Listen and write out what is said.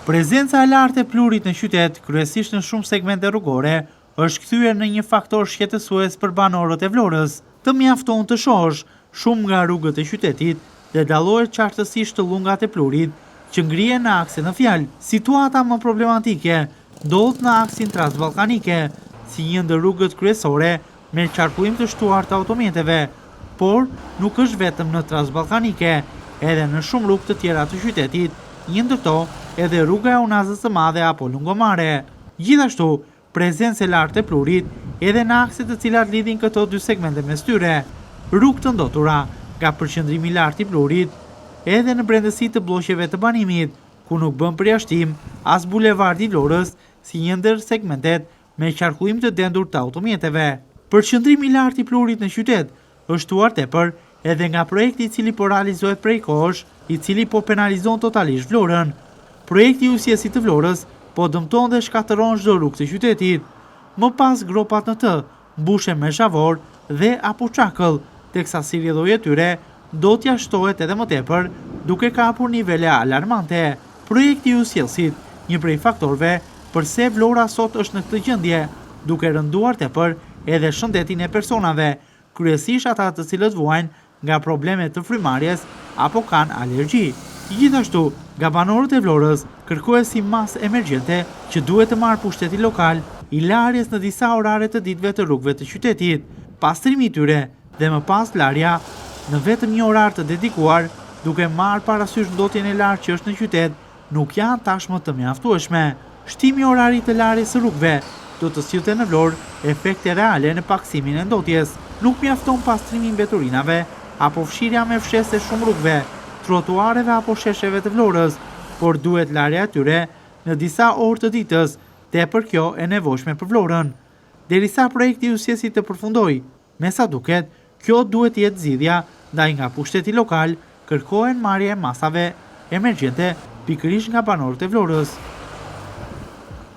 Prezenca e lartë e plurit në qytet, kryesisht në shumë segmente rrugore, është kthyer në një faktor shqetësues për banorët e Vlorës. Të mjafton të shohësh shumë nga rrugët e qytetit dhe dallohet qartësisht të llungat e plurit që ngrihen në aksin në fjalë. Situata më problematike ndodhet në aksin transballkanike, si një ndër rrugët kryesore me qarkullim të shtuar të automjeteve, por nuk është vetëm në transballkanike, edhe në shumë rrugë të tjera të qytetit, një ndër to edhe rruga e Unazës së Madhe apo Lungomare. Gjithashtu, prezencë e lartë e plurit edhe në akset të cilat lidhin këto dy segmente mes tyre. Rrugë të ndotura nga përqendrimi i lartë i plurit, edhe në brendësi të bloqeve të banimit, ku nuk bën përjashtim as bulevardi i Vlorës si një ndër segmentet me qarkullim të dendur të automjeteve. Përqendrimi i lartë i plurit në qytet është shtuar tepër edhe nga projekti i cili po realizohet prej kohësh, i cili po penalizon totalisht Vlorën. Projekti i ujësjesit të Vlorës po dëmton dhe shkatëron çdo rrugë të qytetit. Më pas gropat në të mbushen me zhavor dhe apo çakëll, teksa si rrjedhoja e tyre do t'ja shtohet edhe më tepër, duke kapur nivele alarmante. Projekti i ujësjesit, një prej faktorëve përse Vlora sot është në këtë gjendje, duke rënduar tepër edhe shëndetin e personave, kryesisht ata të cilët vuajnë nga probleme të frymarrjes apo kanë alergji. Gjithashtu, nga banorët e Vlorës kërkohet si masë emergjente që duhet të marrë pushteti lokal i larjes në disa orare të ditëve të rrugëve të qytetit, pastrimi i tyre dhe më pas larja në vetëm një orar të dedikuar, duke marrë parasysh ndotjen e lartë që është në qytet, nuk janë tashmë të mjaftueshme. Shtimi i orarit të larjes së rrugëve do të sillte në Vlorë efekte reale në paksimin e ndotjes. Nuk mjafton pastrimi i mbeturinave apo fshirja me fshesë e shumë rrugëve, trotuareve apo shesheve të Vlorës, por duhet larja e tyre në disa orë të ditës, tepër kjo e nevojshme për Vlorën. Derisa projekti i ujësjesit të përfundojë, me sa duket, kjo duhet jetë zgjidhja, ndaj nga pushteti lokal kërkohen marrje masave emergjente pikërisht nga banorët e Vlorës.